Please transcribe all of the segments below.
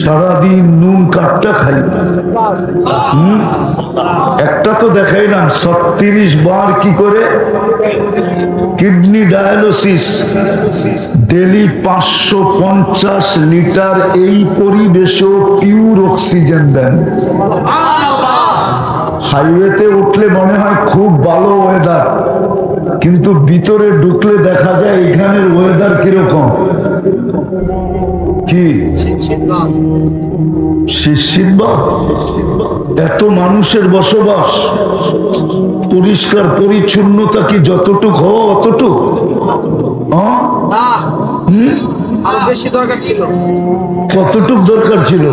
সারাদিন নুন কাটটা খাই। একটা তো দেখাইলাম 36 বার কি করে কিডনি ডায়ালিসিস, ডেলি 550 লিটার এই পরিবেশেও পিওর অক্সিজেন দেন। হাইওয়েতে উঠলে মনে হয় খুব ভালো ওয়েদার, কিন্তু ভিতরে ঢুকলে দেখা যায় এখানের ওয়েদার কিরকম, কি শীতবাদ। এত মানুষের বসবাস, পরিষ্কার পরিচ্ছন্নতা কি যতটুক হওয়া অতটুক? আরো বেশি দরকার ছিল। কতটুক দরকার ছিল?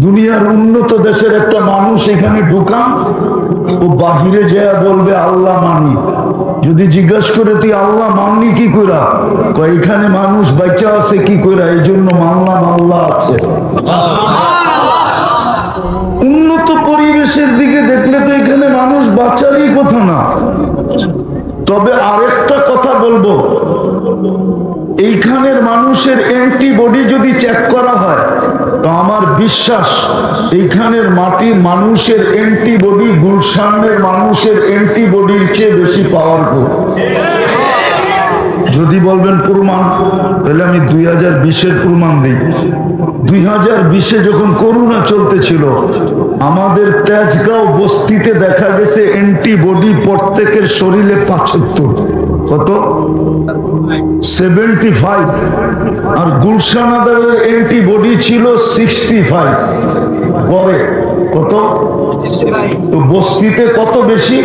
দুনিয়ার উন্নত দেশের একটা মানুষ এখানে ঢুকান, ও বাহিরে যায় বলবে আল্লাহ মানি। যদি জিজ্ঞাসা করে তুই আল্লাহ মাননি কি কইরা, এখানে মানুষ বাইচা আছে কি কইরা, এই জন্য মানলাম আল্লাহ আছে। উন্নত পরিবেশের দিকে দেখলে তো এখানে মানুষ বাঁচারই কথা না। তবে আরেকটা কথা বলবো, এইখানের মানুষের অ্যান্টিবডি যদি চেক করা হয় তো আমার বিশ্বাস এইখানের মাটির মানুষের অ্যান্টিবডি গুলশানের মানুষের অ্যান্টিবডির চেয়ে বেশি পাওয়ারফুল। যদি বলবেন প্রমাণ, তাহলে আমি 2020-এর প্রমাণ দিই। 2020-এ যখন করোনা চলতেছিল, আমাদের তেজগাঁও বস্তিতে দেখা গেছে অ্যান্টিবডি প্রত্যেকের শরীরে 75। কত? 75। আর গুলশান আদালের অ্যান্টিবডি ছিল 65। পরে কত? তো বস্তিতে কত বেশি?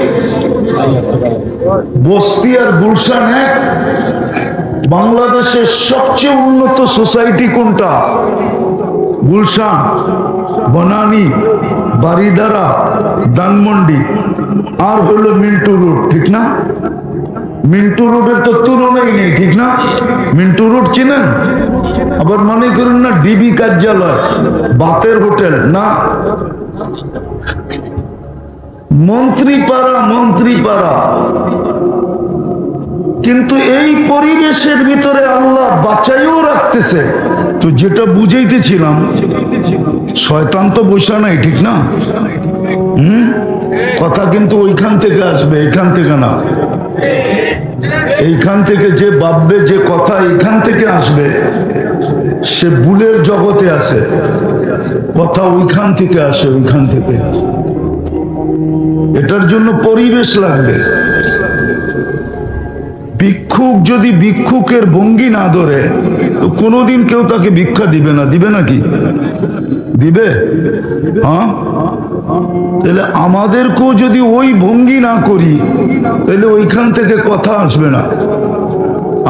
বস্তি আর গুলশান এক। বাংলাদেশের সবচেয়ে উন্নত সোসাইটি কোনটা? গুলশান, বনানী, বারিধারা, ধানমন্ডি, আর হলো মিন্টু রোড, ঠিক না? মিন্টু রোডের তো তুলনাই নেই, ঠিক না? মিন্টু রোড চিনেন? আবার মনে করেন না ডিবি কার্যালয়, বাতের হোটেল না, মন্ত্রীপাড়া, মন্ত্রীপাড়া। কিন্তু এই পরিবেশের ভিতরে আল্লাহ বাঁচাইও রাখতেছে। তো যেটা বুঝাইতেছিলাম, শয়তান তো বসা নাই, ঠিক না? কথা কিন্তু ওইখান থেকে আসবে, এইখান থেকে না। এইখান থেকে যে ভাববে যে কথা এইখান থেকে আসবে, সে ভুলের জগতে আছে। কথা ওইখান থেকে আসে, ওইখান থেকে। এটার জন্য পরিবেশ লাগবে। ভিক্ষুক যদি ভিক্ষুকের ভঙ্গি না ধরে, তো কোনোদিন কেউ তাকে ভিক্ষা দিবে না। দিবে নাকি? দিবে? হ্যাঁ। তাহলে আমাদেরকেও যদি ওই ভঙ্গি না করি, তাহলে ওইখান থেকে কথা আসবে না,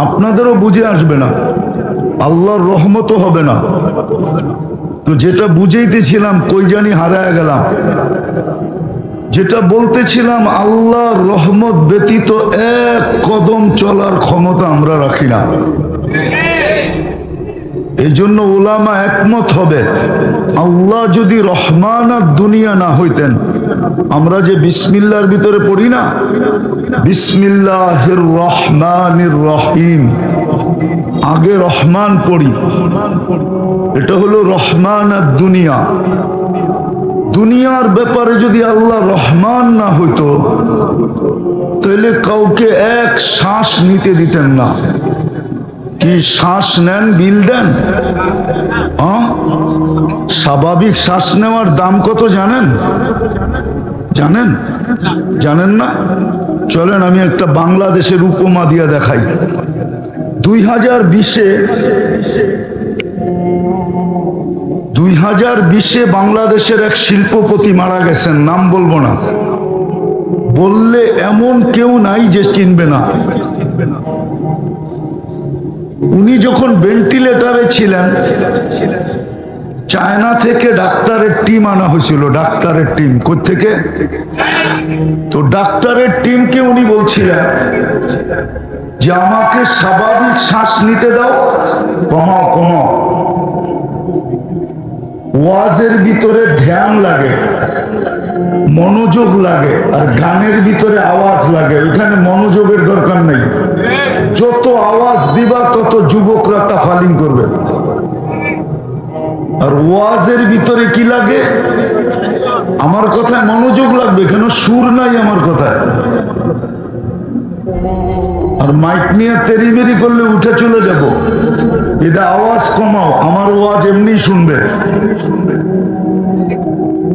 আপনাদেরও বুঝে আসবে না, আল্লাহর রহমতও হবে না। তো যেটা বুঝাইতেছিলাম কই জানি হারায় গেলাম। যেটা বলতেছিলাম, আল্লাহর রহমত ব্যতীত এক কদম চলার ক্ষমতা আমরা রাখি না। এই জন্য উলামা একমত হবে, আল্লাহ যদি রহমান আর দুনিয়া না হইতেন, আমরা যে বিসমিল্লাহর ভিতরে পড়ি না, বিসমিল্লাহির রহমানির রহিম, আগে রহমান পড়ি, এটা হলো রহমান আর দুনিয়া। দুনিয়ার ব্যাপারে যদি আল্লাহ রহমান না হইতো, তাহলে কাউকে এক শ্বাস নিতে দিতেন না। কি শ্বাস নেন, বিল দেন? স্বাভাবিক শ্বাস নেওয়ার দাম কত জানেন? জানেন? জানেন না? চলেন আমি একটা বাংলাদেশের উপমা দিয়া দেখাই। 2020-এ বাংলাদেশের এক শিল্পপতি মারা গেছেন, নাম বলবো না, বললে এমন কেউ নাই যে চিনবে না। উনি যখন ভেন্টিলেটরে ছিলেন, চায়না থেকে ডাক্তারের টিম আনা হয়েছিল। ডাক্তারের টিম কোত্থেকে? তো ডাক্তারের টিমকে উনি বলছিলেন যে আমাকে স্বাভাবিক শ্বাস নিতে দাও, কমাও কমাও। ওয়াজের ভিতরে ধ্যান লাগে, মনোযোগ লাগে, আর গানের ভিতরে আওয়াজ লাগে। ওইখানে মনোযোগের দরকার নেই, যত আওয়াজ দিবা তত যুবকরা তাফালিং করবে। আর ওয়াজের ভিতরে কি লাগে? আমার কথায় মনোযোগ লাগবে, কেন সুর নাই আমার কথায়। আর মাইক নিয়ে তেরিমেরি করলে উঠে চলে যাব। এটা আওয়াজ কমাও, আমার ওয়াজ এমনি শুনবে।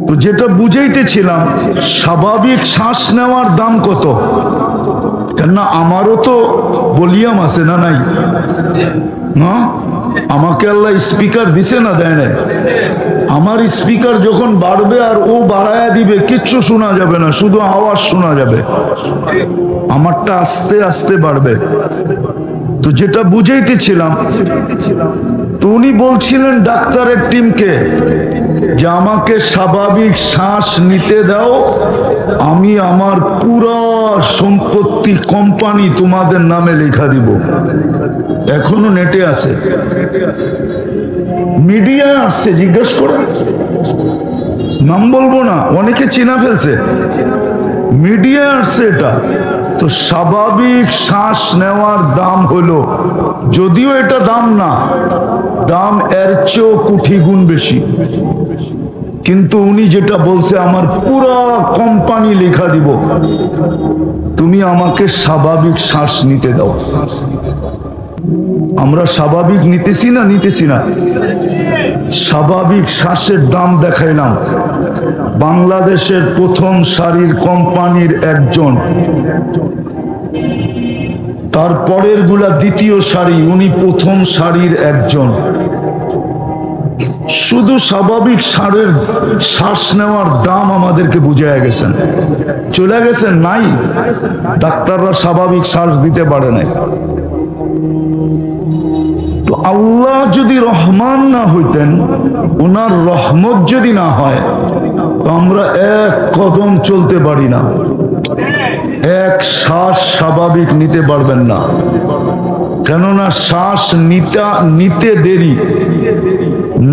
তো যেটা বুঝাইতেছিলাম, স্বাভাবিক শ্বাস নেওয়ার দাম কত? কেননা আমারও তো ভলিউম আছে না নাই? না, আমাকে আল্লাহ স্পিকার দিছে না, দেয় না? আমার স্পিকার যখন বাড়বে আর ও বাড়ায়া দিবে, কিচ্ছু শোনা যাবে না, শুধু আওয়াজ শোনা যাবে। আমারটা আস্তে আস্তে বাড়বে। তো যেটা বুঝাইতেছিলাম, তো উনি বলছিলেন ডাক্তারের টিমকে যে আমাকে স্বাভাবিক শ্বাস নিতে দাও, আমি আমার পুরো সম্পত্তি কোম্পানি তোমাদের নামে লেখা দিব। এখনো নেটে আছে, মিডিয়া আসছে, জিজ্ঞেস করে, নাম বলবো না, অনেকে চিনা ফেলছে, মিডিয়া আসছে এটা। তো স্বাভাবিক শ্বাস নেওয়ার দাম হলো, যদিও এটা দাম না, দাম এর চেয়েও কোটি গুণ বেশি, কিন্তু উনি যেটা বলছে আমার পুরো কোম্পানি লেখা দিব, তুমি আমাকে স্বাভাবিক শ্বাস নিতে দাও। আমরা স্বাভাবিক নিতেছি না? নিতেছি না? স্বাভাবিক শ্বাসের দাম দেখাইলাম। বাংলাদেশের প্রথম সারির কোম্পানির একজন, তারপরের গুলা দ্বিতীয় সারি, উনি প্রথম সারির একজন। শুধু স্বাভাবিক সারের শ্বাস নেওয়ার দাম আমাদেরকে বুঝাইয়া গেছেন, চলে গেছেন নাই। ডাক্তাররা স্বাভাবিক শ্বাস দিতে পারে না। তো আল্লাহ যদি রহমান না হইতেন, ওনার রহমত যদি না হয়, তো আমরা এক কদম চলতে পারি না, এক শ্বাস স্বাভাবিক নিতে পারবেন না। কেননা শ্বাস নিতে দেরি,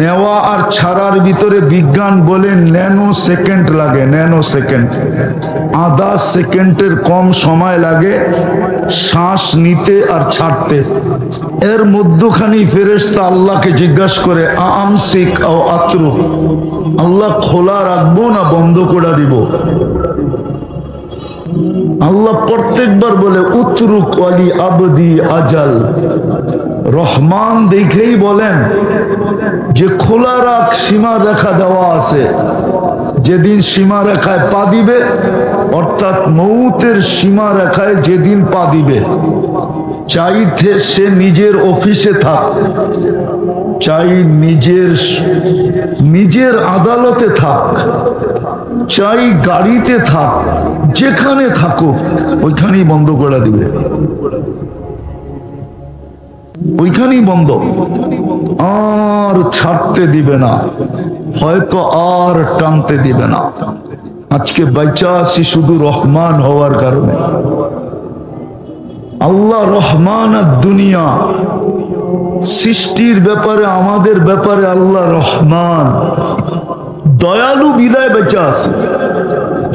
নেওয়া আর ছাড়ার ভিতরে বিজ্ঞান বলে ন্যানো সেকেন্ড লাগে, ন্যানো সেকেন্ড, আধা সেকেন্ডের কম সময় লাগে শ্বাস নিতে আর ছাড়তে। এর মধ্যখানি ফেরেশতা আল্লাহকে জিজ্ঞাসা করে, আমসিক ও আত্রু, আল্লাহ খোলা রাখবো না বন্ধ করে দিব? আল্লাহ প্রত্যেকবার বলে উতরুক ওয়ালি আবদি আজাল। রহমান দেখেই বলেন যে খোলা রাখ, সীমা রেখা দেওয়া আছে, যেদিন সীমা রেখায় পা দিবে, অর্থাৎ মৌতের সীমা রেখায় যেদিন পা দিবে, চাইতে সে নিজের অফিসে থাক, চাই নিজের আদালতে থাক, চাই গাড়িতে থাক, যেখানে থাকুক ওইখানেই বন্ধ করে দিবে, ওইখানেই বন্ধ, আর ছাড়তে দিবে না, হয়তো আর টানতে দিবে না। আজকে বাইচা আছি শুধু রহমান হওয়ার কারণে। আল্লাহ রহমান আর দুনিয়া, সৃষ্টির ব্যাপারে আমাদের ব্যাপারে আল্লাহ রহমান, দয়ালু বিদায় বেঁচে আছে।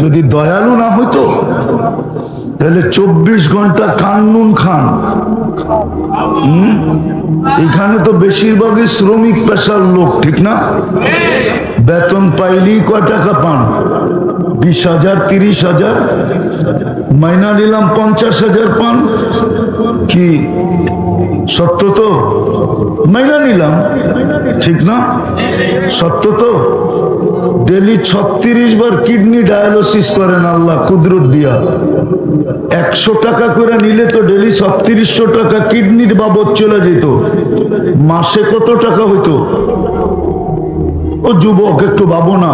যদি দয়ালু না হইতো তাহলে 24 ঘন্টা কান্নুন খান। এখানে তো বেশিরভাগই শ্রমিক পেশার লোক, ঠিক না? বেতন পাইলেই কয় টাকা পান? 20,000, 30,000, মাইনা নিলাম 50,000 পান। কি সত্য তো? মাইনা নিলাম, ঠিক না? সত্য তো? ডেলি 36 বার কিডনি ডায়ালিসিস করেন আল্লাহ কুদরত দিয়া। 100 টাকা করে নিলে তো ডেলি 3600 টাকা কিডনির বাবদ চলে যেত। মাসে কত টাকা হইতো? ও যুবক একটু ভাবো না,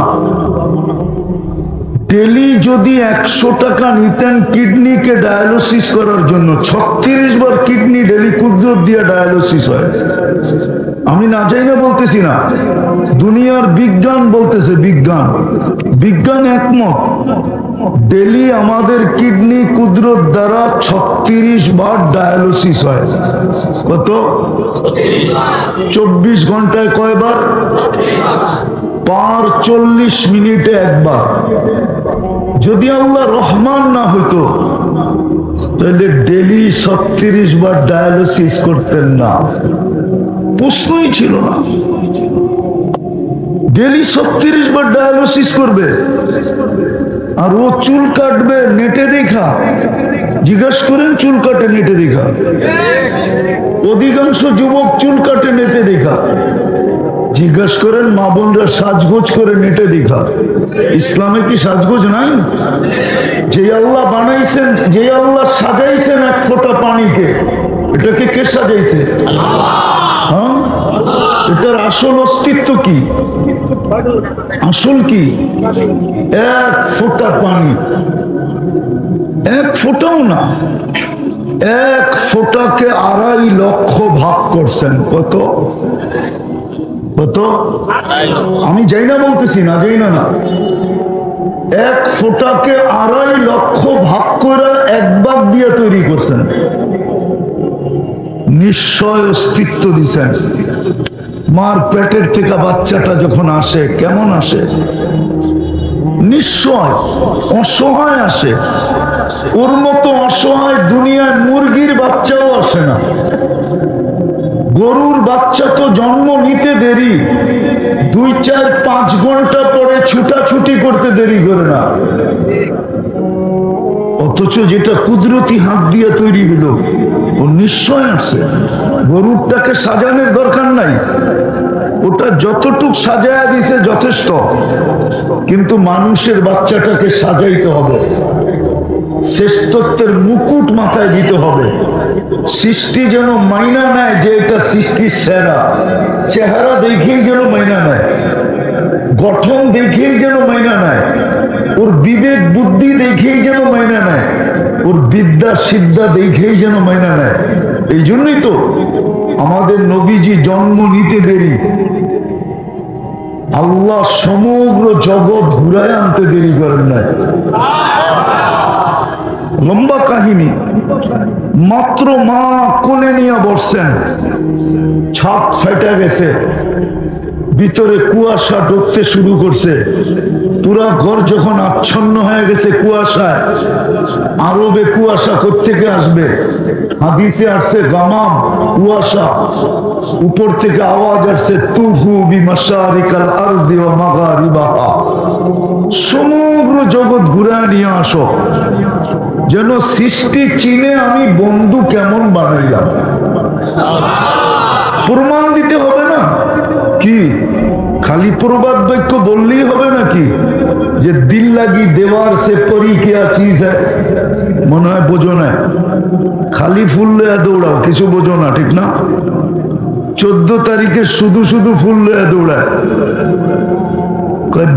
ডেলি যদি 100 টাকা নিতেন কিডনিকে ডায়ালিসিস করার জন্য, 36 বার কিডনি ডেলি কুদরত দিয়া ডায়ালিসিস হয়। আমি না চাই না বলতেছি না, দুনিয়ার বিজ্ঞান বলতেছে, বিজ্ঞান একমত, ডেলি আমাদের কিডনি কুদরত দ্বারা 36 বার ডায়ালিসিস হয়। কত? 24 ঘন্টায় কয়বার? 40 মিনিটে একবার। যদি আল্লাহ রহমান না হইতো তাহলে ডেলি 36 বার ডায়ালিসিস করতেন না, প্রশ্নই ছিল না। ডেলি 36 বার ডায়ালিসিস করবে, আর ও চুল কাটবে নেটে দেখা। জিজ্ঞাসা করেন চুল কাটে নেটে দেখা? অধিকাংশ যুবক চুল কাটে নেটে দেখা। জিজ্ঞাসা করেন মা বোনরা সাজগোজ করে নেটে দেখা। ইসলামে কি সাজগোজ নাই? যে আল্লাহ বানাইছেন, যে আল্লাহ সাজাইছেন এক ফোঁটা পানিকে, এটাকে কে সাজাইছে? হ্যাঁ, এটার আসল অস্তিত্ব কি? আসল কি? এক ফোঁটা পানি, এক ফোঁটাও না, এক ফোঁটাকে 2.5 লক্ষ ভাগ করছেন। কত কত? আমি যাই না বলতেছি, না যাই না, এক ফোঁটাকে 2.5 লক্ষ ভাগ করে এক ভাগ দিয়ে তৈরি করছেন। নিশ্চয় অস্তিত্ব দিছেন। মার পেটের থেকে বাচ্চাটা যখন আসে কেমন আসে? নিশ্চয় অসহায় আসে। ওর মতো অসহায় দুনিয়ায় মুরগির বাচ্চাও আসে না। গরুর বাচ্চা তো জন্ম নিতে দেরি, 2, 4, 5 ঘন্টা পরে ছুটাছুটি করতে দেরি করে না। অথচ যেটা কুদরতি হাত দিয়ে তৈরি হলো, ও নিশ্চয় আসে। গরুরটাকে সাজানোর দরকার নাই, ওটা যতটুক সাজায়া দিছে যথেষ্ট। কিন্তু মানুষের বাচ্চাটাকে সাজাইতে হবে, শ্রেষ্ঠত্বের মুকুট মাথায় দিতে হবে। সৃষ্টি যেন মাইনা নেয় যে এটা সৃষ্টির সেরা। চেহারা দেখেই যেন মাইনা নেয়, গঠন দেখেই যেন মাইনা নেয়, ওর বিবেক বুদ্ধি দেখেই যেন মাইনা নেয়, ওর বিদ্যা সিদ্ধা দেখেই যেন মাইনা নেয়। এই জন্যই তো আমাদের নবীজি জন্ম নিতে দেরি, আল্লাহ সমগ্র জগৎ ঘুরায় আনতে দেরি করেন নাই। লম্বা কাহিনী। মাত্র মা কোলে নিয়ে বসছেন, ছাদ ফেটে গেছে, ভিতরে কুয়াশা ঢুকতে শুরু করছে। পুরা ঘর যখন আচ্ছন্ন হয়ে গেছে কুয়াশায়, আরবে কুয়াশা কোত্থেকে আসবে? হাদিসে আসছে গামাম, কুয়াশা। উপর থেকে আওয়াজ আসছে তুফু বিমাশারিকাল আরদি ওয়া মাগারিবাহা, সমগ্র জগৎ ঘুরায় নিয়ে আসো। যেন সৃষ্টি চিনে আমি বন্ধু কেমন বানাইলাম। প্রমাণ দিতে হবে না কি? খালি প্রবাদ বাক্য বললেই হবে নাকি? যে দিল লাগি দেওয়ার সে পরি কিয়া চিজ হ্যায়, মনে হয় বোঝো না। খালি ফুল লয়া দৌড়াও, কিছু বোঝো না, ঠিক না? 14 তারিখে শুধু শুধু ফুল লয়া দৌড়ায়।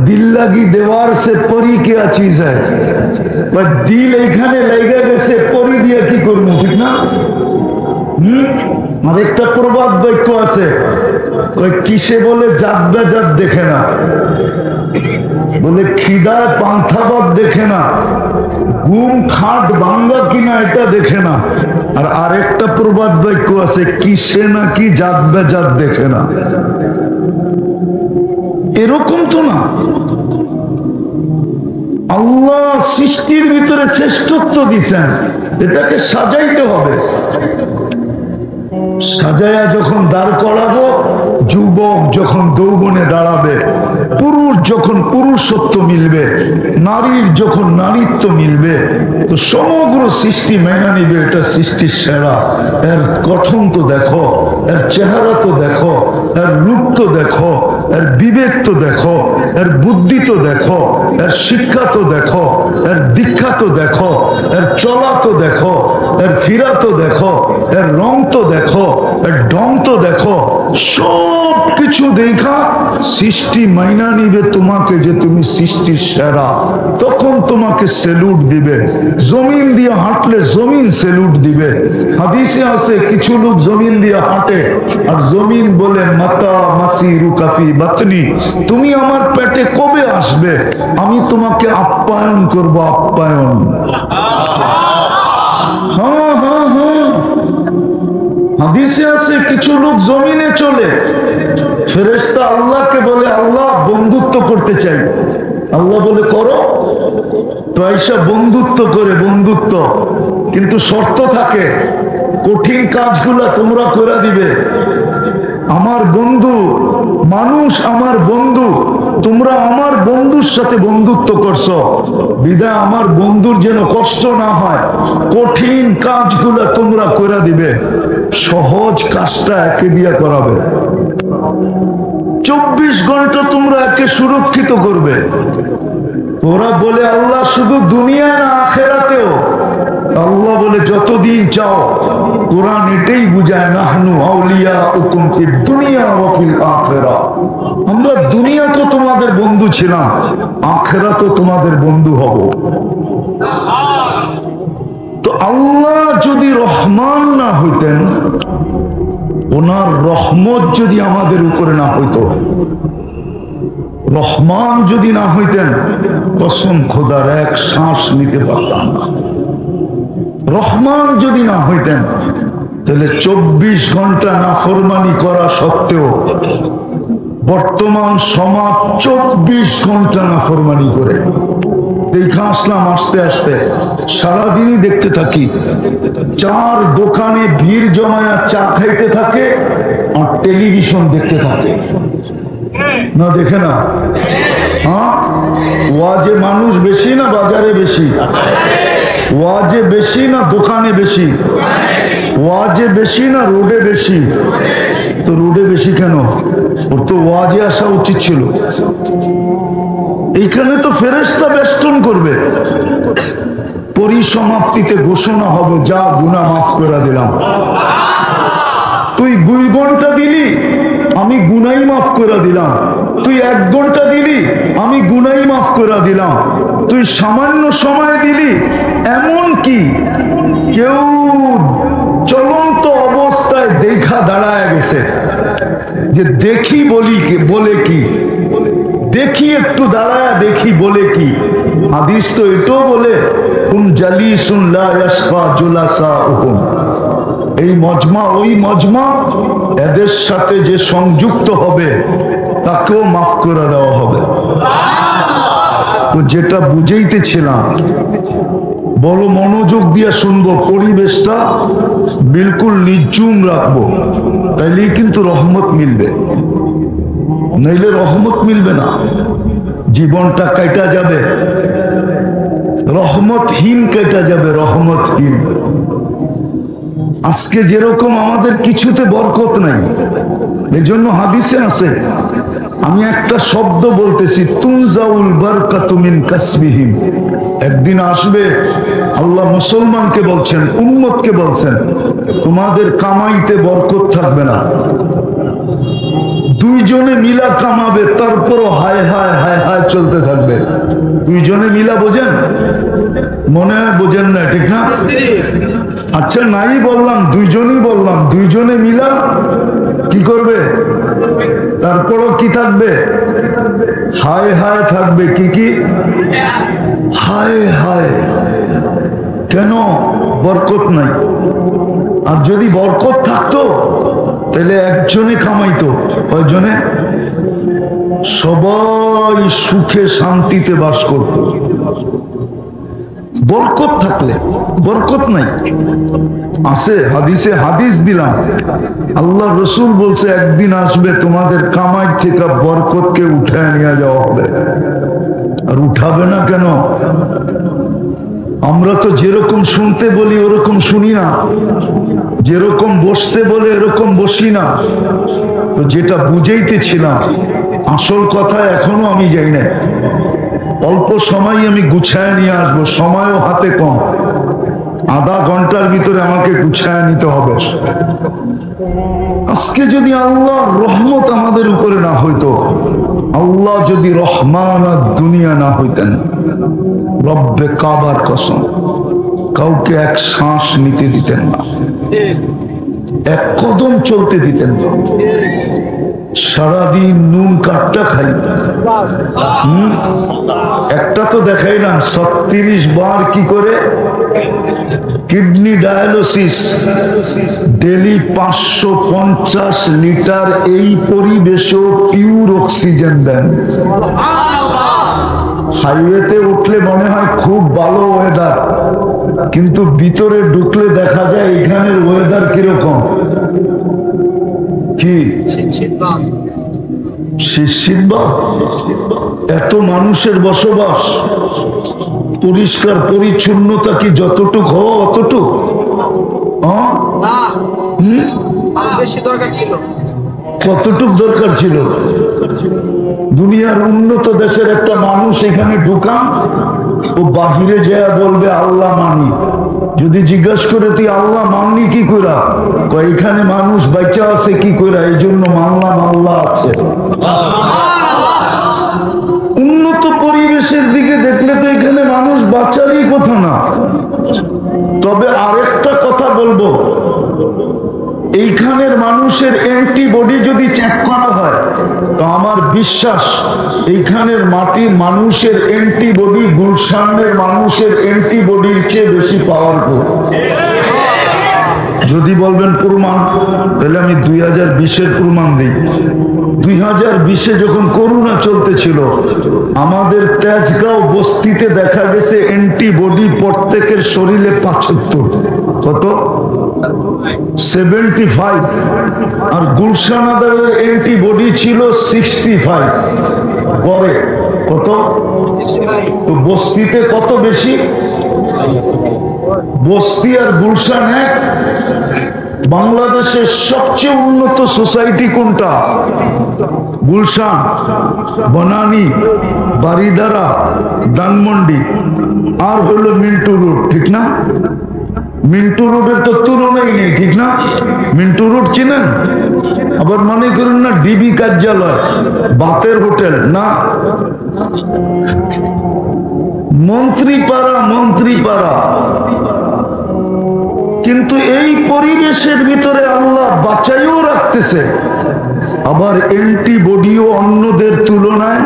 দিল লাগি দেওয়ার সে পরি কিয়া চিজ হ্যায়, দিল এইখানে লেগে গেছে, পরি দিয়ে কি করবো, ঠিক না? আরেকটা প্রবাদ বাক্য আছে, ওই কিসে বলে জাত বেজাত দেখে না, বলে খিদায় পান্থাবাদ দেখে না, ঘুম খাট ভাঙ্গা কিনা এটা দেখে না। আর আরেকটা প্রবাদ বাক্য আছে, কিসে নাকি জাত বেজাত দেখে না। এরকম তো না। আল্লাহ সৃষ্টির ভিতরে শ্রেষ্ঠত্ব দিচ্ছেন, এটাকে সাজাইতে হবে। সাজায়া যখন দাঁড় করাবো, যুবক যখন যৌবনে দাঁড়াবে, পুরুষ যখন পুরুষত্ব মিলবে, নারীর যখন নারীত্ব মিলবে, তো সমগ্র সৃষ্টি মেনে নিবে এটা সৃষ্টির সেরা। এর গঠন তো দেখো, এর চেহারা তো দেখো, এর রূপ তো দেখো, এর বিবেক তো দেখো, এর বুদ্ধি তো দেখো, এর শিক্ষা তো দেখো, এর দীক্ষা তো দেখো, এর চলা তো দেখো, এর ফিরা তো দেখো, এর রং তো দেখো, এর ঢং তো দেখো। সব কিছু দেখা সৃষ্টি মাইনা নিবে তোমাকে যে তুমি সৃষ্টির সেরা। তখন তোমাকে সেলুট দিবে। জমিন দিয়ে হাঁটলে জমিন সেলুট দিবে। হাদিসে আছে কিছু লোক জমিন দিয়ে হাঁটে আর জমিন বলে মাতা মাসি রুকাফি বাতনি, তুমি আমার পেটে কবে আসবে, আমি তোমাকে আপ্যায়ন করব, আপ্যায়ন। হ্যাঁ হ্যাঁ হ্যাঁ, হাদিসে আছে কিছু লোক জমিনে চলে, ফেরেশতা আল্লাহকে বলে আল্লাহ বন্ধুত্ব করতে চাই। আল্লাহ বলে করো। তো আইসা বন্ধুত্ব করে, বন্ধুত্ব, কিন্তু শর্ত থাকে, কঠিন কাজগুলা তোমরা করে দিবে, আমার বন্ধু, মানুষ আমার বন্ধু, তোমরা আমার বন্ধুর সাথে বন্ধুত্ব করছো বিদায় আমার বন্ধুর যেন কষ্ট না হয়, কঠিন কাজগুলো তোমরা করে দিবে, সহজ কাজটা একে দিয়া করাবে। 24 ঘন্টা তোমরা একে সুরক্ষিত করবে। ওরা বলে আল্লাহ শুধু দুনিয়া না আখিরাতেও, আল্লাহ বলে যতদিন চাও। কোরআন এটাই বুঝায়, নাহনু আউলিয়াউকুম ফিদ দুনিয়া ওয়া ফিল আখিরাহ। আমরা দুনিয়াতে তোমাদের বন্ধু ছিলাম, আখিরাতেও তোমাদের বন্ধু হব। তো আল্লাহ যদি রহমান না হইতেন, ওনার রহমত যদি আমাদের উপরে না হইতো, রহমান যদি না হইতেন, কসম খোদার এক শ্বাস নিতে পারতাম না। রহমান যদি না হইতেন, তাহলে 24 ঘন্টা নাফরমানি করা সত্ত্বেও বর্তমান সমাজ 24 ঘন্টা নাফরমানি করে। দেখা আসলাম আস্তে আস্তে, সারাদিনই দেখতে থাকি, চার দোকানে ভিড় জমায়া চা খাইতে থাকে আর টেলিভিশন দেখতে থাকে। না দেখে না? হ্যাঁ, ওয়াজে মানুষ বেশি না বাজারে বেশি? ওয়াজে বেশি না দোকানে বেশি? ওয়াজে বেশি না রোডে বেশি? তো রোডে বেশি কেন? ওর তো ওয়াজে আসা উচিত ছিল। এইখানে তো ফেরেশতা বেষ্টন করবে, পরিসমাপ্তিতে ঘোষণা হবে, যা গুনাহ মাফ করে দিলাম। তুই 2 ঘন্টা দিলি, আমি গুনাই মাফ করে দিলাম। তুই 1 ঘন্টা দিলি, আমি গুনাই মাফ করে দিলাম। তুই সামান্য সময় দিলি, এমন কি কেউ চলন্ত অবস্থায় দেখা দাঁড়ায় গেছে যে দেখি বলে কি, দেখি একটু দাঁড়ায় দেখি বলে কি। হাদিস তো এটাও বলে, কুন জালিসুন লা ইয়াশফা জুলাসাউহুম। এই মজমা ওই মজমা, এদের সাথে যে সংযুক্ত হবে তাকেও মাফ করে দেওয়া হবে। তো যেটা বুঝাইতেছিলাম, বড় মনোযোগ দিয়ে শুনবো, পরিবেশটা বিলকুল নিঝুম রাখবো, তাইলেই কিন্তু রহমত মিলবে, নইলে রহমত মিলবে না। জীবনটা কাটা যাবে, রহমতহীন কেটে যাবে, রহমতহীন। আজকে যেরকম আমাদের কিছুতে বরকত নাই, এজন্য হাদিসে আছে, আমি একটা শব্দ বলতেছি, তুনজাউল বারকাতু মিন কাসবিহিম। একদিন আসবে, আল্লাহ মুসলমানকে বলছেন, উম্মতকে বলছেন, তোমাদের কামাইতে বরকত থাকবে না। দুইজনে মিলা কামাবে, তারপরও হায় হায় হায় হায় চলতে থাকবে। দুইজনে মিলা বোঝেন? মনে হয় বোঝেন না, ঠিক না? আচ্ছা নাই বললাম, দুইজনই বললাম, দুইজনে মিলা কি করবে? তারপরও কি থাকবে? হায় হায় থাকবে। কি কি? হায় হায়। কেন? বরকত নাই। আর যদি বরকত থাকতো তাহলে একজনে কামাইতো, কয়জনে? সবাই সুখে শান্তিতে বাস করত। বরকত থাকলে, বরকত নাই। আছে হাদিসে, হাদিস দিলাম, আল্লাহ রসুল বলছে একদিন আসবে তোমাদের কামাই থেকে বরকতকে উঠায় নিয়ে যাওয়া হবে। আর উঠাবে না কেন? আমরা তো যেরকম শুনতে বলি ওরকম শুনি না, যেরকম বসতে বলে এরকম বসি না। তো যেটা বুঝাইতেছিলাম, আসল কথা এখনো আমি যাই না। অল্প সময় আমি গুছায় নিয়ে আসবো, সময়ও হাতে কম, আধা ঘন্টার ভিতরে আমাকে গুছায় নিতে হবে। আজকে যদি আল্লাহর রহমত আমাদের উপরে না হইতো, আল্লাহ যদি রহমান আর দুনিয়া না হইতেন, রব্বে কাবার কসম, কাউকে এক শ্বাস নিতে দিতেন না, এক কদম চলতে দিতেন না। সারাদিন নুন কাটটা খাই, একটা তো দেখাইলাম 36 বার কি করে কিডনি ডায়ালিসিস, ডেলি 550 লিটার এই পরিবেশেও পিওর অক্সিজেন দেন। হাইওয়েতে উঠলে মনে হয় খুব ভালো ওয়েদার, কিন্তু ভিতরে ঢুকলে দেখা যায় এখানের ওয়েদার কিরকম। কি শীতবাদ শীতবাদ? এত মানুষের বসবাস, পরিষ্কার পরিচ্ছন্নতা কি যতটুক হওয়া অতটুক? হ্যাঁ, না আরো বেশি দরকার ছিল। কতটুক দরকার ছিল? দুনিয়ার উন্নত দেশের একটা মানুষ এখানে ঢুকান, ও বাহিরে যায় বলবে আল্লাহ মানি। যদি জিজ্ঞাসা করে তুই আল্লাহ মানলি কি কইরা, এখানে মানুষ বাচ্চা আছে কি কইরা, এই জন্য মানলাম আল্লাহ আছে। উন্নত পরিবেশের দিকে দেখলে তো এখানে মানুষ বাঁচারই কথা না। তবে আরেকটা কথা বলবো, এইখানের মানুষের অ্যান্টিবডি যদি চেক করা হয় তো আমার বিশ্বাস এইখানের মাটির মানুষের অ্যান্টিবডি গুলশানের মানুষের অ্যান্টিবডির চেয়ে বেশি পাওয়ারফুল। যদি বলবেন প্রমাণ, তাহলে আমি 2020-এর প্রমাণ দিই। 2020-এ যখন করোনা চলতেছিল, আমাদের তেজগাঁও বস্তিতে দেখা গেছে অ্যান্টিবডি প্রত্যেকের শরীরে 75। কত? 75। আর গুলশান আদালের অ্যান্টিবডি ছিল 65। পরে কত? তো বস্তিতে কত বেশি? বস্তি আর গুলশান এক। বাংলাদেশের সবচেয়ে উন্নত সোসাইটি কোনটা? গুলশান, বনানী, বারিধারা, ধানমন্ডি, আর হলো মিন্টু রোড, ঠিক না? মিন্টু রোডের তো তুলনাই নেই, ঠিক না? মিন্টু রোড চিনেন? আবার মনে করেন না ডিবি কার্যালয়, বাতের হোটেল না, মন্ত্রীপাড়া, মন্ত্রীপাড়া। কিন্তু এই পরিবেশের ভিতরে আল্লাহ বাঁচাইও রাখতেছে, আবার অ্যান্টিবডিও অন্যদের তুলনায়।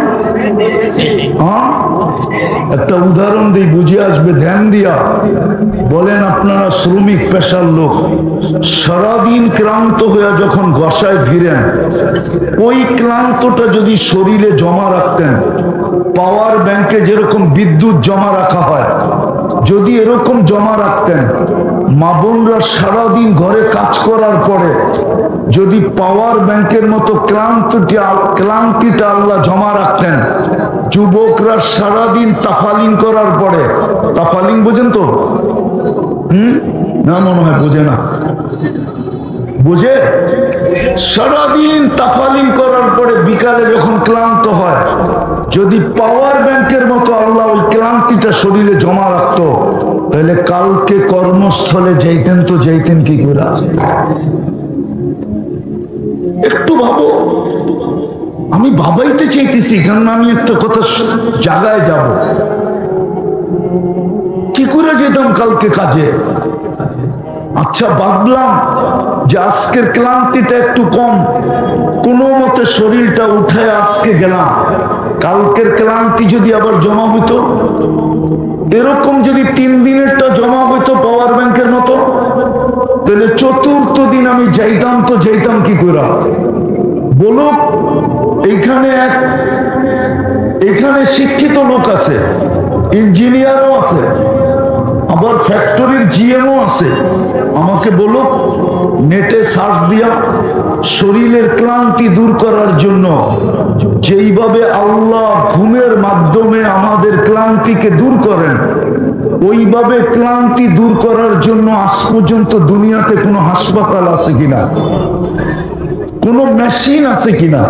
একটা উদাহরণ দিই, বুঝে আসবে, ধ্যান দিয়া বলেন। আপনারা শ্রমিক পেশার লোক, সারাদিন ক্লান্ত হয়ে যখন গসায় ফিরেন, ওই ক্লান্তটা যদি শরীরে জমা রাখতেন, পাওয়ার ব্যাংকে যেরকম বিদ্যুৎ জমা রাখা হয়, যদি এরকম জমা রাখতেন, মা বোনরা সারাদিন ঘরে কাজ করার পরে যদি পাওয়ার ব্যাংকের মতো ক্লান্তিটা আল্লাহ জমা রাখতেন, যুবকরা সারাদিন তাফালিং করার পরে, তাফালিং বোঝেন তো? না, মনে হয় বোঝে না। বুঝে? সারাদিন তাফালিং করার পরে বিকালে যখন ক্লান্ত হয়, যদি পাওয়ার ব্যাংকের মতো আল্লাহ ওই ক্লান্তিটা শরীরে জমা রাখতো, তাহলে কালকে কর্মস্থলে যাইতেন তো যাইতেন কি করে? একটু ভাবো। আমি ভাবাইতে চাইতেছি, কারণ আমি একটা কথা জায়গায় যাব, কি করে যেতাম কালকে কাজে? আচ্ছা, ভাবলাম যে আজকের ক্লান্তিটা একটু কম, কোনো মতে শরীরটা উঠে আজকে গেলাম, কালকের ক্লান্তি যদি আবার জমা হইতো, এরকম যদি 3 দিনেরটা জমা হইতো পাওয়ার ব্যাংকের মতো, তাহলে চতুর্থ দিন আমি যাইতাম তো যাইতাম কি করে? বলুক, এইখানে শিক্ষিত লোক আছে, ইঞ্জিনিয়ারও আছে, আবার ফ্যাক্টরির জিএমও আছে। আমাকে বলুক, নেটে সার্চ দিয়া শরীরের ক্লান্তি দূর করার জন্য যেইভাবে আল্লাহ ঘুমের মাধ্যমে আমাদের ক্লান্তিকে দূর করেন, ওইভাবে ক্লান্তি দূর করার জন্য আজ পর্যন্ত দুনিয়াতে কোনো হাসপাতাল আছে কিনা, কোন মেশিন আছে কিনা?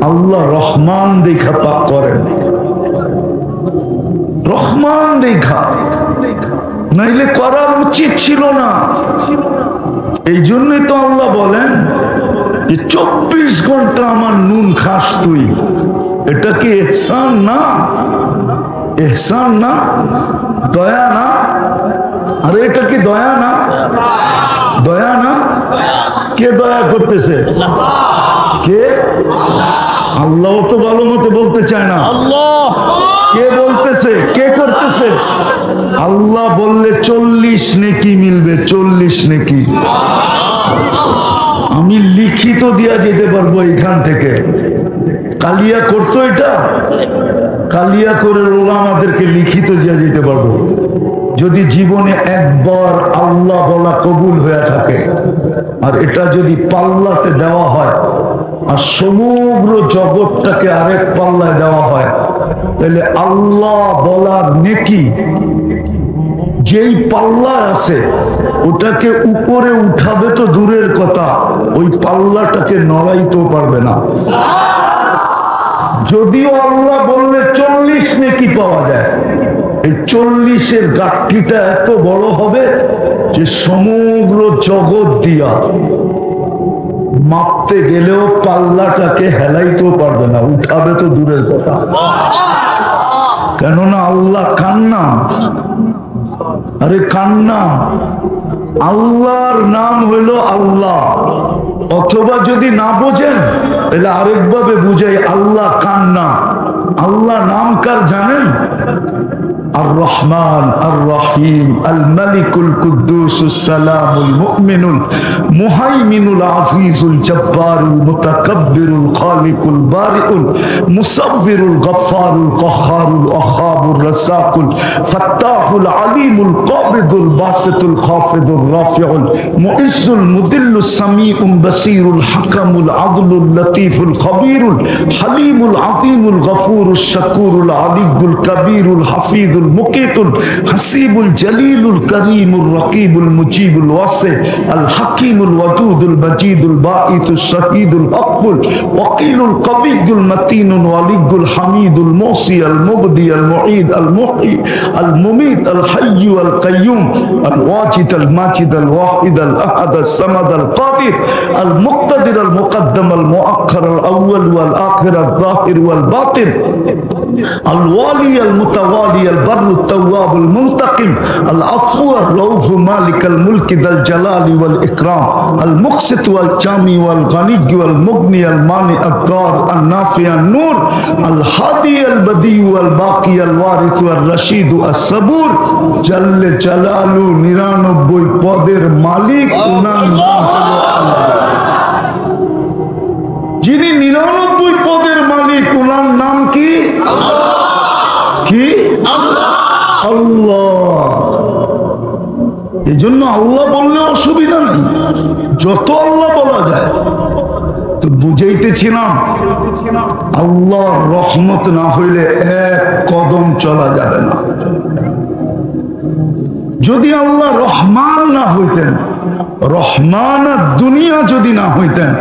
আল্লাহ রহমান দেখা পাক করেন, রহমান দেখা, নাইলে করা উচিত ছিল না। এই জন্যই তো আল্লাহ বলেন যে 24 ঘন্টা আমার নুন খাস তুই। এটা কি ইহসান না? ইহসান না? দয়া না? আরে এটা কি দয়া না? দয়া না? কে দয়া করতেছে? কে? আল্লাহ তো ভালো মতো বলতে চায় না। আল্লাহ কে বলতেছে? কে করতেছে? আল্লাহ বললে 40 নেকি মিলবে, 40 নেকি। আমি লিখিত দিয়া যেতে পারবো এখান থেকে। কালিয়া করতো এটা, কালিয়া করে ওরা আমাদেরকে লিখিত দিয়া যেতে পারবো। যদি জীবনে একবার আল্লাহ বলা কবুল হয়ে থাকে, আর এটা যদি পাল্লাতে দেওয়া হয় আর সমগ্র জগৎটাকে আরেক পাল্লায় দেওয়া হয়, তাহলে আল্লাহ বলার নেকি যেই পাল্লা আছে ওটাকে উপরে উঠাবে তো দূরের কথা, ওই পাল্লাটাকে নড়াইতেও পারবে না। যদিও আল্লাহ বললে 40 নেকি পাওয়া যায়, এই 40-এর গাঠটিটা এত বড় হবে যে সমগ্র জগৎ দিয়া মাপতে গেলেও পাল্লাটাকে হেলাইতেও পারবে না, উঠাবে তো দূরের কথা। কেননা আল্লাহ কান্না, আরে কান্না, আল্লাহর নাম হইল আল্লাহ। অথবা যদি না বোঝেন তাহলে আরেকভাবে বুঝাই, আল্লাহ কান্না। আল্লাহ নাম কার জানেন? আর রহমান, আর রহিম, আল মালিকুল কুদ্দুসুস সালামুল মুমিনুল মুহাইমিনুল আজিজুল জব্বারুল মুতাকাব্বিরুল খালিকুল বারিউল মুসাব্বিরুল গফফারুল কহ্হারুল ওয়াহ্হাবুর রাসাকুল ফাত্তাহুল আলিমুল কাবিদুল বাসিতুল খাফিদুর রাফিউল মুইজ্জুল মুদিল্লুস সামিউল বাসীরুল হাকামুল আদলুল লতীফুল খবীরুল হালিমুল আযীমুল গফুরুশ শাকুরুল আলিয়্যুল কাবীরুল হাফিজুল মুকিতুল হাসিবুল জলিলুল করিমুল রকিবুল মুজিবুল ওয়াসি আল হাকিমুল ওয়াদুদুল মাজিদুল বাঈতুশ শাহীদুল হকুল ওয়াকিলুল কবিয়ুল মাতিনুল ওয়ালিয়ুল হামিদুল মুসি আল মুবদি আল মুঈদ আল মুহয়ি আল মুমীত আল হাইয়্যু আল কাইয়্যুম আল ওয়াজিদ আল মাজিদ আল ওয়াহিদ আল আহাদ আল সামাদ আল কাদির আল মুক্তাদির আল মুকদ্দম আল মুআক্খার আল আউয়াল ওয়াল আখির আল যাহির ওয়াল বাতিন আল ওয়ালি আল মুতাওয়ালি আল بر التواب المنتقم العفو الرؤوف مالك الملك ذا الجلال والإكرام المقسط والجامع والغني والمغني المانع الضار النافع النور الهادي البديع والباقي الوارث الرشيد الصبور جل جلاله 99 পদের মালিক ওনার নাম হলো আল্লাহ। যিনি 99 পদের মালিক ওনার নাম কি? আল্লাহ। কি? আল্লাহ। এই জন্য আল্লাহ বললে অসুবিধা নেই, যত আল্লাহ বলা যায়। তো বুঝাইতেছিলাম, আল্লাহর রহমত না হইলে এক কদম চলা যাবে না। যদি আল্লাহ রহমান না হইতেন, রহমান আর দুনিয়া যদি না হইতেন,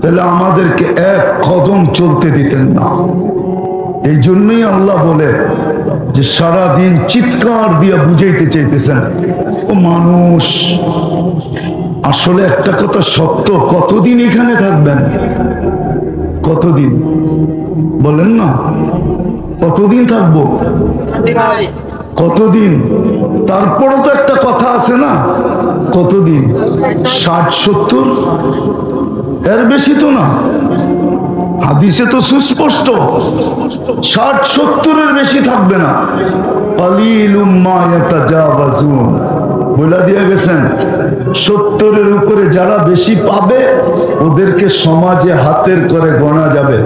তাহলে আমাদেরকে এক কদম চলতে দিতেন না। এই জন্যই আল্লাহ বলে যে সারাদিন চিৎকার দিয়া বুঝাইতে চাইতেছেন, ও মানুষ, আসলে একটা কথা সত্য, কতদিন এখানে থাকবেন? কতদিন বলেন না? কতদিন থাকবো? কতদিন? তারপরও তো একটা কথা আছে না, কতদিন? 60-70, এর বেশি তো না। হাদিসে তো সুস্পষ্ট 60-70-এর বেশি থাকবে না। কালিলুম মা ইয়াতাজাওয়াজুন বলে দিয়ে গেছেন, 70-এর উপরে যারা বেশি পাবে ওদেরকে সমাজে হাতের করে গোনা যাবে।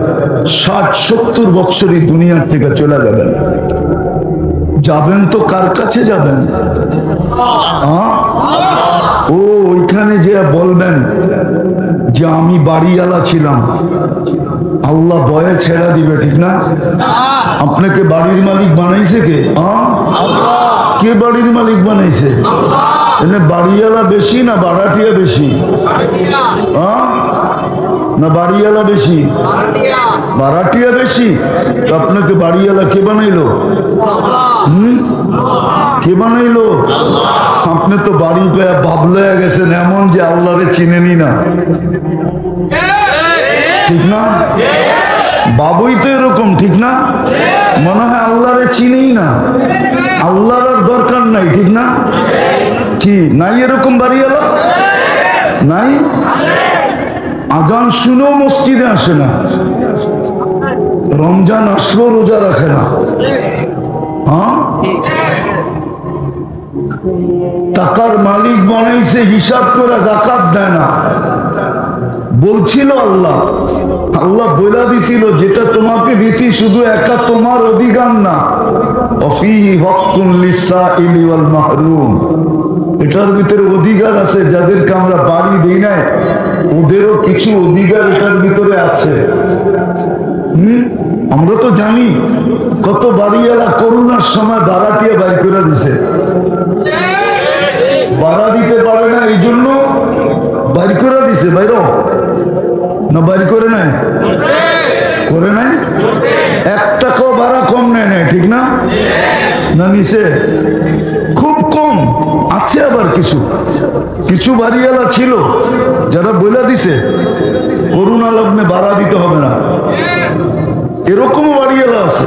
60-70 বছরই দুনিয়ার থেকে চলে যাবেন। যাবেন তো কার কাছে যাবেন? ও ওইখানে যে বলবেন যে আমি বাড়িওয়ালা ছিলাম, আল্লাহ বয়ে ছেড়া দিবে, ঠিক না? আপনাকে বাড়ির মালিক বানাইছে কে? কে বাড়ির মালিক বানাইছে? এনে বাড়িওয়ালা বেশি না ভাড়াটিয়া বেশি? না বাড়িওয়ালা বেশি? ভাড়াটিয়া বেশি। তো আপনাকে বাড়িওয়ালা কে বানাইলো? কে বানাইলো? আপনি তো বাড়ি পেয়ে বাবলে গেছেন এমন যে আল্লাহরে চিনেনি না, ঠিক না? বাবুই তো এরকম, ঠিক না? মনে হয় আল্লাহরে চিনেই না, আল্লাহর আর দরকার নাই, ঠিক না? কি নাই এরকম বাড়িওয়ালা? নাই? আজান শুনেও মসজিদে আসে না, রমজান আসলেও রোজা রাখে না। হ্যাঁ, টাকার মালিক বানাইছে, হিসাব করে যাকাত দেয় না, বলছিল আল্লাহ, আল্লাহ বলে দিছিল যেটা তোমাকে দিছি শুধু একা তোমার অধিকার না, অফিহি হক্কুন লিসাইলি ওয়াল মাহরুম, এটার ভিতরে অধিকার আছে। যাদেরকে আমরা বাড়ি দেই নাই ওদেরও কিছু অধিকার এটার ভিতরে আছে। আমরা তো জানি কত বাড়িওয়ালা করোনার সময় ভাড়াটিয়া বাইর করে দিছে, ভাড়া দিতে পারে না এই জন্য বাইর করে দিছে। বাইর না বাইর করে নাই, করে নাই, 1 টাকাও ভাড়া কম নেয় নাই, ঠিক না? না নিছে খুব কম আছে। আবার কিছু কিছু বাড়িওয়ালা ছিল যারা বইলা দিছে করোনা লগ্নে ভাড়া দিতে হবে না, এরকম বাড়িওয়ালা আছে।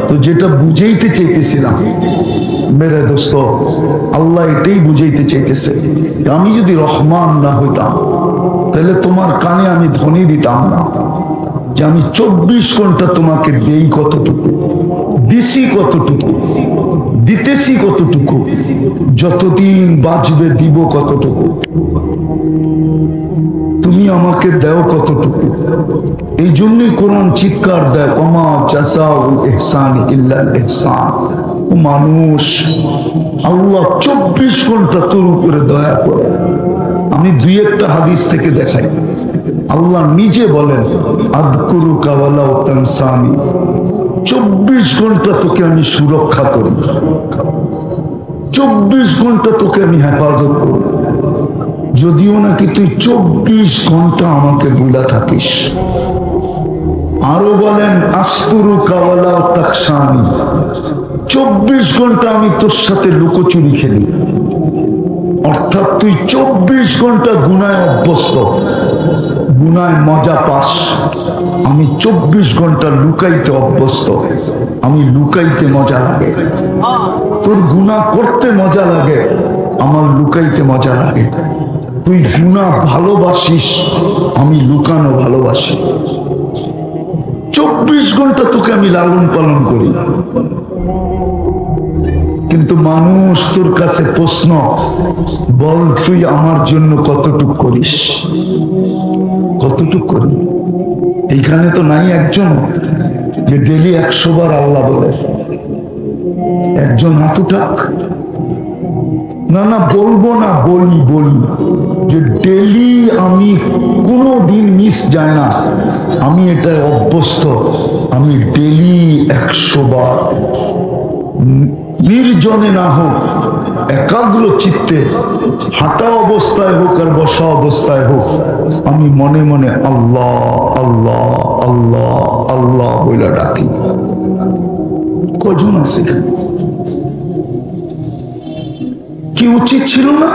তো যেটা বুঝাইতে চাইতেছিলাম মেরে দোস্ত, আল্লাহ এটাই বুঝাইতে চাইতেছে, আমি যদি রহমান না হইতাম তাহলে তোমার কানে আমি ধ্বনি দিতাম না যে আমি 24 ঘন্টা তোমাকে দেই কতটুকু, দিছি কতটুকু, দিতেছি কতটুকু, যতদিন বাঁচবে দিব কতটুকু, তুমি আমাকে দাও কতটুকু। এই জন্যই কোরআন চিৎকার দেয়, ওমা জাযাউল ইহসানি ইল্লাল ইহসান। ও মানুষ, আল্লাহ 24 ঘন্টা তোর উপরে দয়া করে। আমি 2-1টা হাদিস থেকে দেখাই, আল্লাহ নিজে বলেন আযকুরুকা ওয়ালাউ তানসানি, 24 ঘন্টা তোকে আমি সুরক্ষা করি, 24 ঘন্টা তোকে আমি হেফাজত করি, যদিও নাকি তুই 24 ঘন্টা আমাকে ভুলা থাকিস। আরো বলেন আস্তুরুকা ওয়ালাউ তাকশানি, 24 ঘন্টা আমি তোর সাথে লুকোচুরি খেলি। অর্থাৎ তুই 24 ঘন্টা গুনায় অভ্যস্ত, গুনায় মজা পাস, আমি 24 ঘন্টা লুকাইতে অভ্যস্ত, আমি লুকাইতে মজা লাগে। তোর গুনাহ করতে মজা লাগে, আমার লুকাইতে মজা লাগে। তুই গুনাহ ভালোবাসিস, আমি লুকানো ভালোবাসি। 24 ঘন্টা তোকে আমি লালন পালন করি। কিন্তু মানুষ তোর কাছে প্রশ্ন, বল তুই আমার জন্য কতটুক করিস, কতটুক করি? এইখানে তো নাই একজন যে ডেলি 100 বার আল্লাহ বলে, একজন হাত উঠাক। না না বলবো না, বলি যে ডেলি আমি কোনো দিন মিস যায় না, আমি এটা অভ্যস্ত, আমি ডেলি 100 বার নির্জনে না হোক, একাগ্র চিত্তে, হাঁটা অবস্থায় হোক আর বসা অবস্থায় হোক, আমি মনে মনে আল্লাহ আল্লাহ আল্লাহ আল্লাহ বলে ডাকি। কজন আছে? কি উচিত ছিল না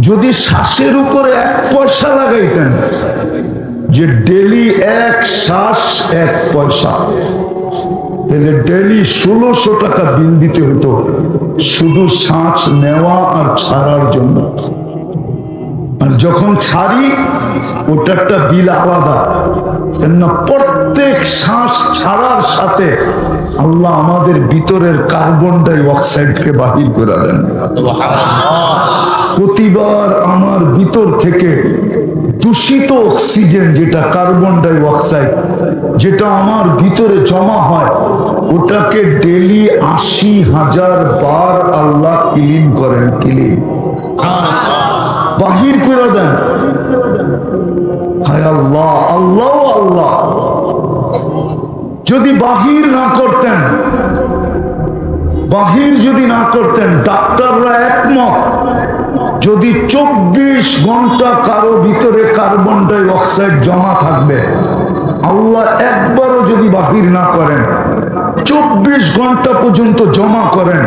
যদি শ্বাসের উপরে 1 পয়সা লাগাইতেন, যে ডেলি 1 শ্বাস 1 পয়সা, তাহলে ডেলি 1600 টাকা বিল দিতে হতো শুধু শ্বাস নেওয়া আর ছাড়ার জন্য। আর যখন ছাড়ি ওটা একটা বিল আলাদা, কেননা প্রত্যেক শ্বাস ছাড়ার সাথে আল্লাহ আমাদের ভিতরের কার্বন ডাই অক্সাইডকে বাহির করে দেন। প্রতিবার আমার ভিতর থেকে দূষিত অক্সিজেন, যেটা কার্বন ডাই অক্সাইড, যেটা আমার ভিতরে জমা হয়, ওটাকে ডেলি 80,000 বার আল্লাহ ক্লিন করেন, ক্লিন বাহির করে দেন। হায় আল্লাহ আল্লাহ আল্লাহ, যদি বাহির না করতেন, বাহির যদি না করতেন, ডাক্তাররা একমত, যদি 24 ঘন্টা কারো ভিতরে কার্বন ডাই অক্সাইড জমা থাকবে, আল্লাহ একবারও যদি বাহির না করেন, 24 ঘন্টা পর্যন্ত জমা করেন,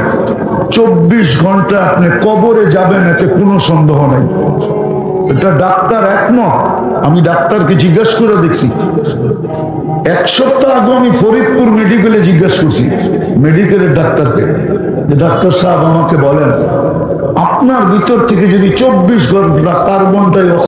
24 ঘন্টা আপনি কবরে যাবেন, এতে কোনো সন্দেহ নেই। এটা ডাক্তার একমত। আমি ডাক্তারকে জিজ্ঞাসা করে দেখছি, 1 সপ্তাহ আগে আমি ফরিদপুর মেডিকেলে জিজ্ঞাসা করছি মেডিকেলের ডাক্তারকে, যে ডাক্তার সাহেব আমাকে বলেন, আপনার ভিতর থেকে যদি 24 ঘন্টা কার্বন ডাই